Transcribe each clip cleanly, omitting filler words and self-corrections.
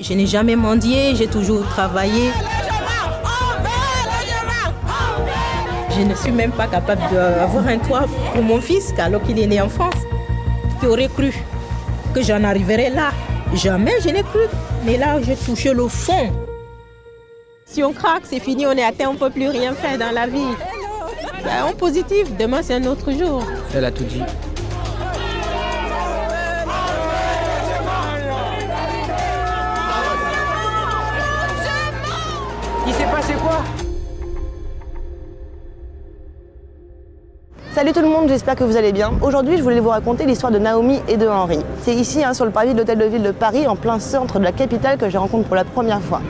Je n'ai jamais mendié, j'ai toujours travaillé. Je ne suis même pas capable d'avoir un toit pour mon fils alors qu'il est né en France. Qui aurait cru que j'en arriverais là? Jamais je n'ai cru. Mais là, j'ai touché le fond. Si on craque, c'est fini, on est atteint, on ne peut plus rien faire dans la vie. En positif, demain c'est un autre jour. Elle a tout dit. Il s'est passé quoi? Salut tout le monde, j'espère que vous allez bien. Aujourd'hui, je voulais vous raconter l'histoire de Naomi et de Henri. C'est ici, sur le parvis de l'Hôtel de Ville de Paris, en plein centre de la capitale, que je les rencontre pour la première fois.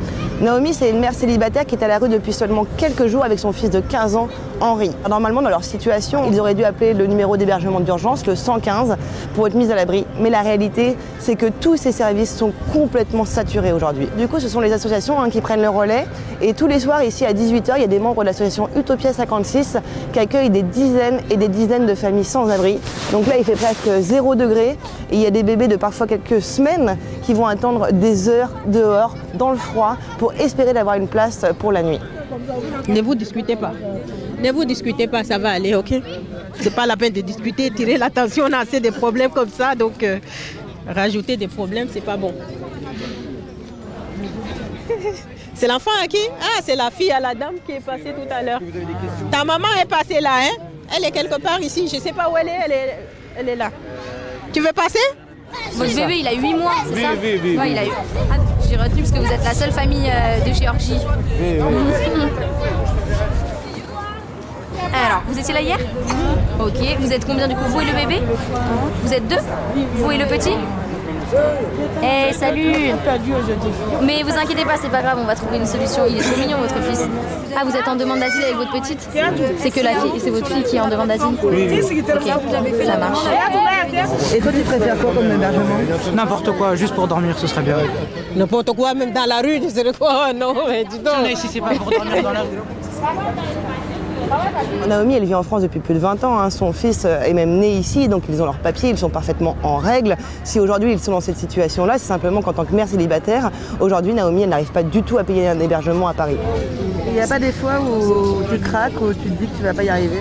Naomi, c'est une mère célibataire qui est à la rue depuis seulement quelques jours avec son fils de 15 ans, Henri. Normalement, dans leur situation, ils auraient dû appeler le numéro d'hébergement d'urgence, le 115, pour être mis à l'abri. Mais la réalité, c'est que tous ces services sont complètement saturés aujourd'hui. Du coup, ce sont les associations qui prennent le relais. Et tous les soirs, ici à 18h, il y a des membres de l'association Utopia 56 qui accueillent des dizaines et des dizaines de familles sans abri. Donc là, il fait presque 0 degré. Et il y a des bébés de parfois quelques semaines qui vont attendre des heures dehors, dans le froid, pour espérer d'avoir une place pour la nuit. Ne vous discutez pas. Ne vous discutez pas, ça va aller, ok? C'est pas la peine de discuter, tirer l'attention, on a assez de problèmes comme ça, donc rajouter des problèmes, c'est pas bon. C'est l'enfant à qui? Ah, c'est la fille à la dame qui est passée tout à l'heure. Ta maman est passée là, hein? Elle est quelque part ici, je sais pas où elle est là. Tu veux passer? Votre bébé, il a 8 mois, c'est ça? Oui. Ouais, il a eu. Ah, j'ai retenu parce que vous êtes la seule famille de Géorgie. Alors, vous étiez là hier? Ok. Vous êtes combien du coup, vous et le bébé? Vous êtes 2? Vous et le petit? Eh, salut! Mais vous inquiétez pas, c'est pas grave, on va trouver une solution. Il est trop mignon, votre fils. Ah, vous êtes en demande d'asile avec votre petite? C'est que la fille, c'est votre fille qui est en demande d'asile? Oui. Ok, ça marche. Et toi, tu préfères quoi comme hébergement? N'importe quoi, juste pour dormir, ce serait bien. N'importe quoi, même dans la rue, tu sais quoi? Non, mais dis donc. Si c'est pas pour dormir dans la rue. Naomi, elle vit en France depuis plus de 20 ans. Son fils est même né ici, donc ils ont leurs papiers, ils sont parfaitement en règle. Si aujourd'hui ils sont dans cette situation-là, c'est simplement qu'en tant que mère célibataire, aujourd'hui Naomi, elle n'arrive pas du tout à payer un hébergement à Paris. Il n'y a pas des fois où tu craques, où tu te dis que tu vas pas y arriver?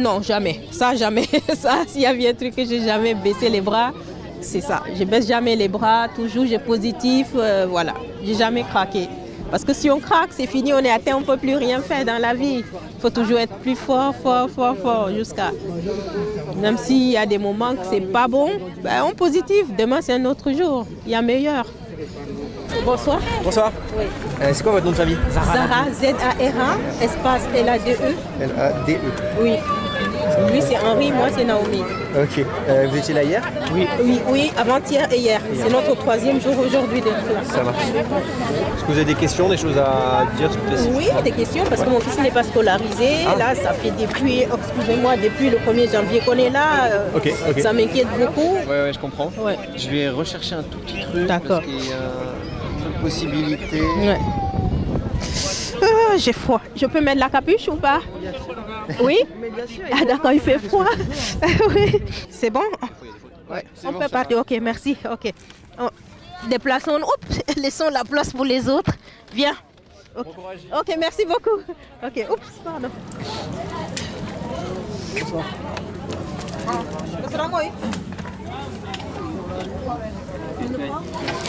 Non, jamais. Ça, jamais. Ça, s'il y avait un truc que j'ai jamais baissé les bras, c'est ça. Je baisse jamais les bras, toujours j'ai positif, voilà. J'ai jamais craqué. Parce que si on craque, c'est fini, on est atteint, on ne peut plus rien faire dans la vie. Il faut toujours être plus fort, jusqu'à... Même s'il y a des moments que c'est pas bon, on positif. Demain, c'est un autre jour. Il y a meilleur. Bonsoir. Bonsoir. Oui. C'est quoi votre nom de famille? Zara, Z-A-R-A, espace L-A-D-E. L-A-D-E. Oui. Lui, c'est Henri, moi, c'est Naomi. Ok. Vous étiez là hier? Oui, avant-hier et hier. C'est notre 3e jour aujourd'hui d'être là. Ça marche. Est-ce que vous avez des questions, des choses à dire? Oui, des questions, parce que mon fils n'est pas scolarisé. Ah. Là, ça fait depuis le 1er janvier qu'on est là. Ok. Ça m'inquiète beaucoup. Ouais, je comprends. Ouais. Je vais rechercher un tout petit truc. D'accord. Parce qu'il y a une possibilité. Ouais. J'ai froid. Je peux mettre la capuche ou pas? Oui? Ah d'accord, il fait froid. Oui. C'est bon? Ouais. On peut partir. Ok, merci. Ok. Déplaçons. Laissons la place pour les autres. Viens. Okay. Ok, merci beaucoup. Ok, oups, pardon.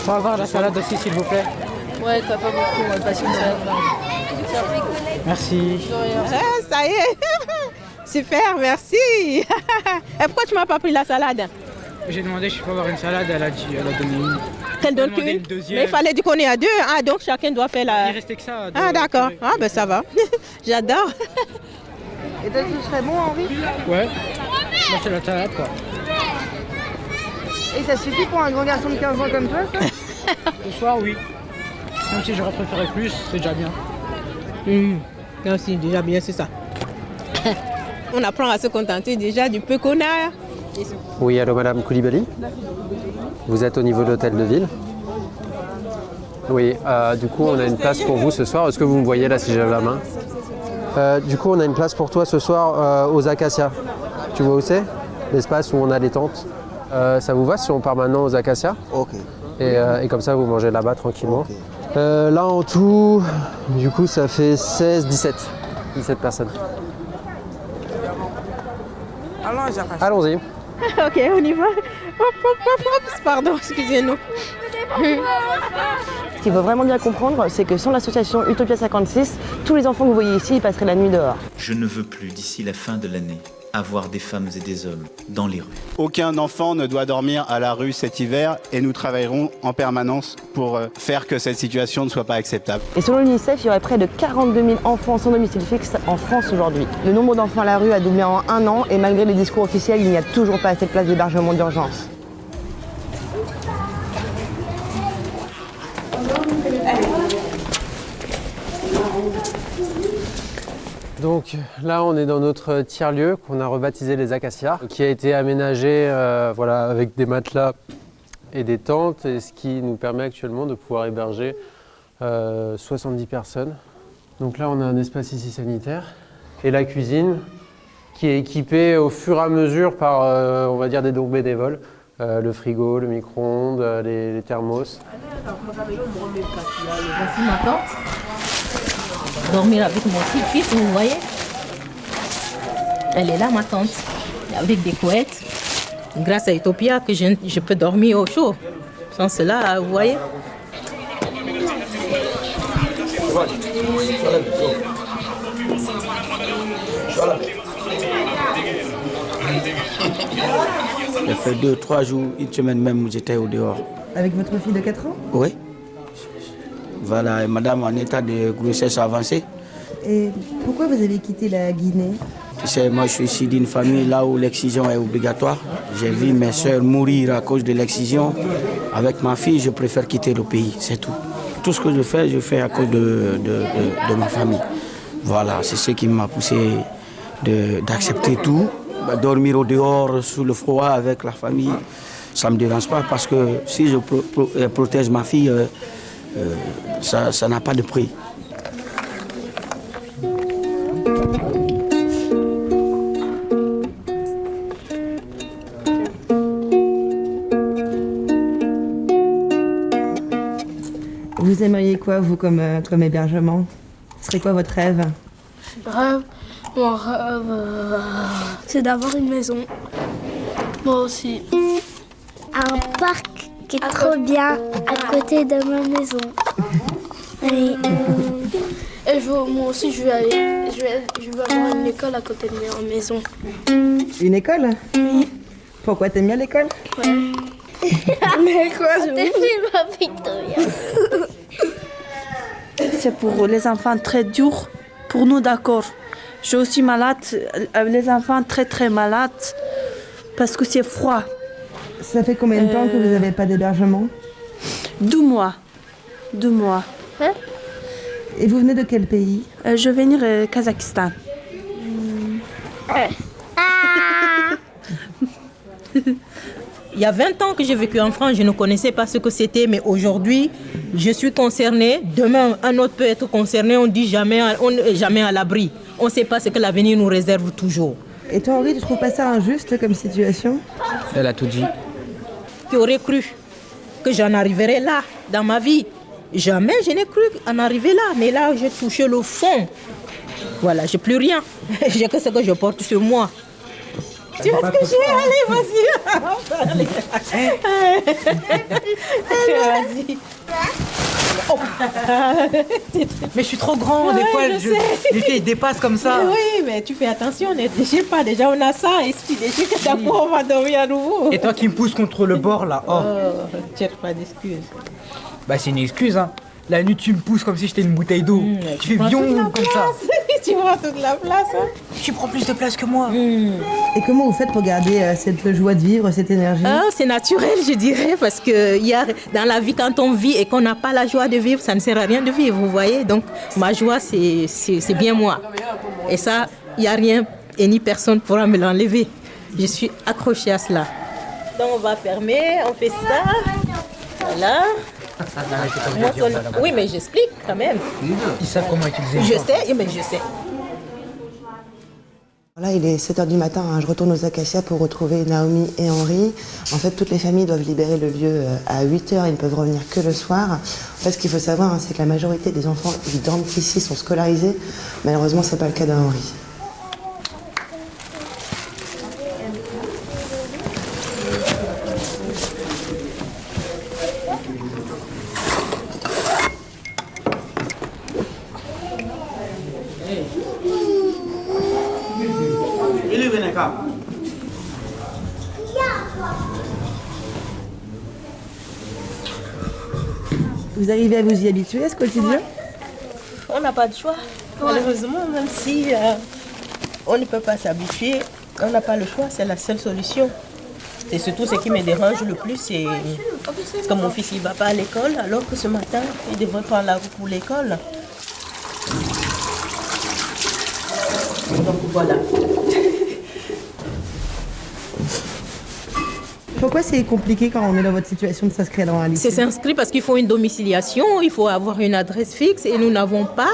On va avoir la salade aussi, s'il vous plaît. Ouais, pas beaucoup, on va passer une salade. Merci. Ça y est. Super, merci. Et pourquoi tu m'as pas pris la salade? J'ai demandé si je peux avoir une salade, elle a donné une. Qu'elle donne demandé qu'une? une deuxième. Mais il fallait dire qu'on est à 2. Ah, donc chacun doit faire la... Il restait que ça. Ah d'accord. Ah ben ça va. J'adore. Et toi, tu serais bon, Henri? Ouais. Moi, c'est la salade, quoi. Et ça suffit pour un grand garçon de 15 ans comme toi, ça? Ce soir, oui. Même si j'aurais préféré plus, c'est déjà bien. Merci, déjà bien, c'est ça. On apprend à se contenter déjà du peu qu'on a. Oui, allô Madame Koulibaly? Vous êtes au niveau de l'hôtel de ville? Oui, du coup on a une place pour vous ce soir. Est-ce que vous me voyez là si j'ai la main? Du coup on a une place pour toi ce soir aux Acacias. Tu vois où c'est? L'espace où on a les tentes. Ça vous va si on part maintenant aux Acacias? Ok. Et comme ça, vous mangez là-bas tranquillement. Là, en tout, du coup, ça fait 16, 17 personnes. Allons-y. Ok, on y va. Pardon, excusez-nous. Ce qu'il faut vraiment bien comprendre, c'est que sans l'association Utopia 56, tous les enfants que vous voyez ici, ils passeraient la nuit dehors. Je ne veux plus, d'ici la fin de l'année, avoir des femmes et des hommes dans les rues. Aucun enfant ne doit dormir à la rue cet hiver et nous travaillerons en permanence pour faire que cette situation ne soit pas acceptable. Et selon l'UNICEF, il y aurait près de 42 000 enfants sans domicile fixe en France aujourd'hui. Le nombre d'enfants à la rue a doublé en 1 an et malgré les discours officiels, il n'y a toujours pas assez de places d'hébergement d'urgence. Donc là, on est dans notre tiers-lieu qu'on a rebaptisé les Acacias, qui a été aménagé voilà, avec des matelas et des tentes, et ce qui nous permet actuellement de pouvoir héberger 70 personnes. Donc là, on a un espace ici sanitaire et la cuisine qui est équipée au fur et à mesure par, on va dire, des dons bénévoles. Le frigo, le micro-ondes, les thermos. Voici ma tante. Dormir avec mon petit-fils, vous voyez. Elle est là, ma tante, avec des couettes. Grâce à Utopia, que je peux dormir au chaud. Sans cela, vous voyez. Ça fait 2-3 jours, une semaine même où j'étais au dehors. Avec votre fille de 4 ans? Oui. Voilà, et madame en état de grossesse avancée. Et pourquoi vous avez quitté la Guinée? Tu sais, moi je suis issu d'une famille là où l'excision est obligatoire. J'ai vu mes soeurs mourir à cause de l'excision. Avec ma fille, je préfère quitter le pays, c'est tout. Tout ce que je fais à cause de ma famille. Voilà, c'est ce qui m'a poussé d'accepter tout. Dormir au dehors, sous le froid, avec la famille, ça ne me dérange pas parce que si je protège ma fille, ça n'a pas de prix. Vous aimeriez quoi, vous, comme hébergement? Ce serait quoi votre rêve? Mon rêve, c'est d'avoir une maison. Moi aussi. Un parc qui est trop bien à côté de ma maison. Oui. Et moi aussi, je veux avoir une école à côté de ma maison. Une école? Oui. Pourquoi t'aimes bien l'école? Ouais. Mais quoi, c'est pour les enfants très durs. Pour nous, d'accord. Je suis aussi malade, les enfants très très malades, parce que c'est froid. Ça fait combien de temps que vous n'avez pas d'hébergement? 2 mois. 2 mois. Hein? Et vous venez de quel pays? Je vais venir au Kazakhstan. Il y a 20 ans que j'ai vécu en France, je ne connaissais pas ce que c'était, mais aujourd'hui, je suis concernée. Demain, un autre peut être concerné, on dit jamais, on n'est jamais à l'abri. On ne sait pas ce que l'avenir nous réserve toujours. Et toi, Henri, tu trouves pas ça injuste comme situation? Elle a tout dit. Qui aurait cru que j'en arriverais là, dans ma vie? Jamais je n'ai cru en arriver là, mais là, j'ai touché le fond. Voilà, j'ai plus rien. J'ai que ce que je porte sur moi. Tu vois ce que j'ai? Allez, vas-y. Vas-y. Oh. Mais je suis trop grand, des fois les filles dépassent comme ça. Oui, mais tu fais attention, ne déchire pas. Déjà, on a ça, et si tu déchires, d'abord, on va dormir à nouveau. Et toi qui me pousses contre le bord là, oh. Tu n'as pas d'excuse. Bah c'est une excuse, hein. La nuit tu me pousses comme si j'étais une bouteille d'eau. Tu fais bion comme ça. Tu prends toute la place. Hein. Tu prends plus de place que moi. Et comment vous faites pour garder cette joie de vivre, cette énergie? C'est naturel, je dirais, parce que y a, dans la vie, quand on vit et qu'on n'a pas la joie de vivre, ça ne sert à rien de vivre, vous voyez. Donc ma joie, c'est bien moi. Et ça, il n'y a rien et ni personne pourra me l'enlever. Je suis accrochée à cela. Donc on va fermer, on fait ça. Voilà. Oui, mais j'explique quand même. Ils savent comment utiliser. Je sais, mais je sais. Là, il est 7h du matin, hein. Je retourne aux Acacias pour retrouver Naomi et Henri. En fait, toutes les familles doivent libérer le lieu à 8h, ils ne peuvent revenir que le soir. En fait, ce qu'il faut savoir, hein, c'est que la majorité des enfants qui dorment ici sont scolarisés. Malheureusement, ce n'est pas le cas d'Henri. Vous arrivez à vous y habituer à ce quotidien? On n'a pas de choix. Malheureusement, même si on ne peut pas s'habituer, on n'a pas le choix, c'est la seule solution. Et surtout, ce qui me dérange le plus, c'est que mon fils ne va pas à l'école, alors que ce matin, il devrait prendre la route pour l'école. Donc voilà. Pourquoi c'est compliqué quand on est dans votre situation de s'inscrire dans un lycée? C'est s'inscrire parce qu'il faut une domiciliation, il faut avoir une adresse fixe et nous n'avons pas.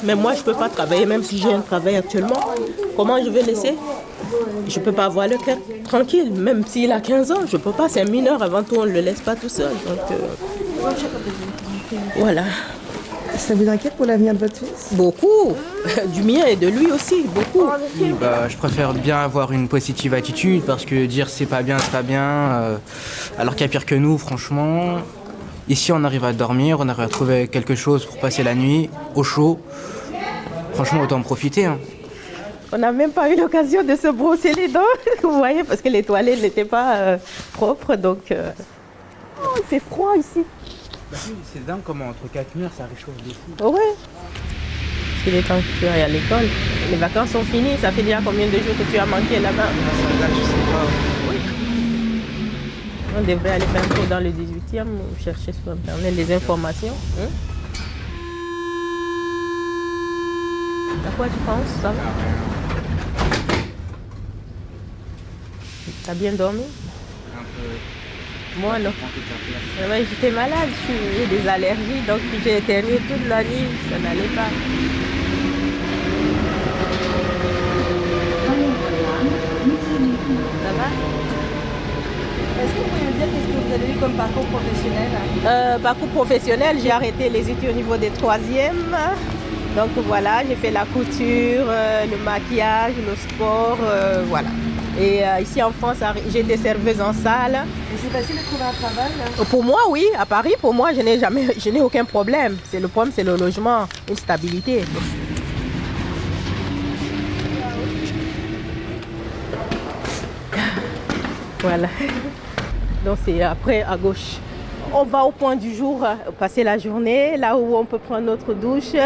Mais moi, je ne peux pas travailler, même si j'ai un travail actuellement. Comment je vais laisser? Je ne peux pas avoir le cœur tranquille, même s'il a 15 ans, je ne peux pas. C'est un mineur, avant tout, on ne le laisse pas tout seul. Donc, voilà. Ça vous inquiète pour l'avenir de votre fils? Beaucoup. Du mien et de lui aussi, beaucoup. Oui, je préfère bien avoir une positive attitude parce que dire c'est pas bien, alors qu'il y a pire que nous, franchement. Ici, on arrive à dormir, on arrive à trouver quelque chose pour passer la nuit, au chaud. Franchement, autant en profiter. Hein. On n'a même pas eu l'occasion de se brosser les dents, vous voyez, parce que les toilettes n'étaient pas propres, donc... Oh, c'est froid ici. C'est dingue comment entre 4 murs, ça réchauffe des fous. Oh ouais. Parce qu'il est temps que tu ailles à l'école. Les vacances sont finies, ça fait déjà combien de jours que tu as manqué là-bas? Là, je sais pas. Oui. On devrait aller faire un tour dans le 18e, chercher sur Internet les informations. À quoi tu penses, ça va? T'as bien dormi? Un peu. Moi, non. Ouais, j'étais malade, j'ai des allergies, donc j'ai éternué toute la nuit, ça n'allait pas. Ça va? Est-ce que vous pouvez me dire qu'est-ce que vous avez eu comme parcours professionnel? Parcours professionnel, j'ai arrêté les études au niveau des 3e. Donc voilà, j'ai fait la couture, le maquillage, le sport, voilà. Et ici en France, j'ai été serveuse en salle. Et c'est facile de trouver un travail là? Pour moi, oui. À Paris, pour moi, je n'ai aucun problème. Le problème, c'est le logement, une stabilité. Voilà. Donc c'est après à gauche. On va au point du jour, passer la journée, là où on peut prendre notre douche,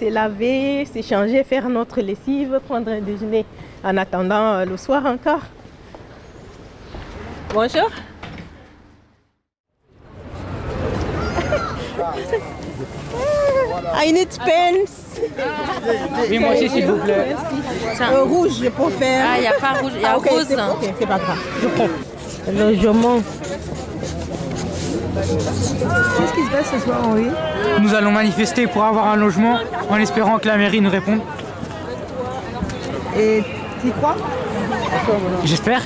se laver, s'échanger, faire notre lessive, prendre un déjeuner en attendant le soir encore. Bonjour. I need pens. Oui, moi aussi, s'il vous plaît. Rouge, je préfère. Ah, il n'y a pas rouge, il y a rose. Ok, c'est pas grave. Je prends. Logement. Qu'est-ce qui se passe ce soir, Henri? Nous allons manifester pour avoir un logement en espérant que la mairie nous réponde. Et tu y crois? J'espère.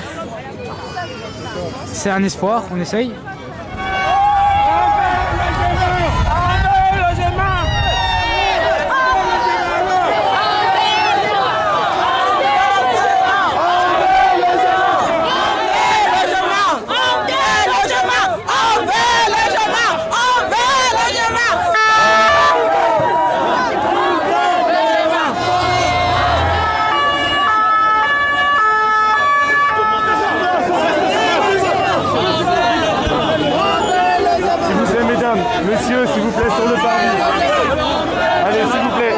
C'est un espoir, on essaye. Messieurs, s'il vous plaît, sur le parvis. Allez, s'il vous plaît.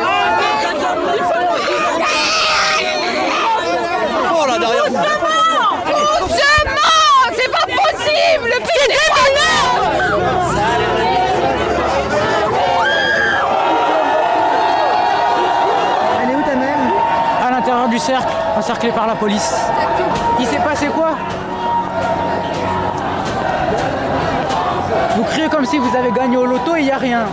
Oh là, derrière vous. C'est pas possible! Le pays n'est pas là! Elle est où ta mère? À l'intérieur du cercle, encerclé par la police. Il s'est passé quoi? Vous criez comme si vous avez gagné au loto et il n'y a rien.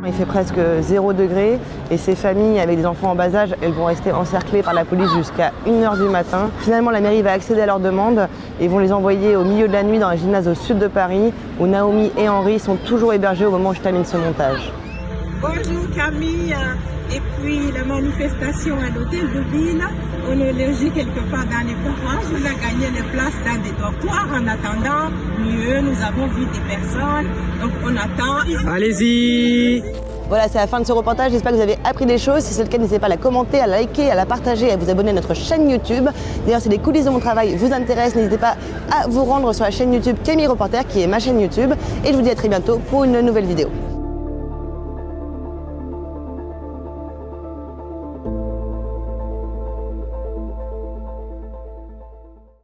Il fait presque 0 degré et ces familles avec des enfants en bas âge, elles vont rester encerclées par la police jusqu'à 1h du matin. Finalement, la mairie va accéder à leurs demandes et vont les envoyer au milieu de la nuit dans un gymnase au sud de Paris où Naomi et Henri sont toujours hébergés au moment où je termine ce montage. Bonjour Camille, et puis la manifestation à l'hôtel de ville, on est logé quelque part dans les parages, on a gagné les places dans des dortoirs en attendant mieux, nous avons vu des personnes, donc on attend. Allez-y! Voilà, c'est la fin de ce reportage. J'espère que vous avez appris des choses. Si c'est le cas, n'hésitez pas à la commenter, à liker, à la partager, à vous abonner à notre chaîne YouTube. D'ailleurs, si les coulisses de mon travail vous intéressent, n'hésitez pas à vous rendre sur la chaîne YouTube Camille Reporter, qui est ma chaîne YouTube. Et je vous dis à très bientôt pour une nouvelle vidéo.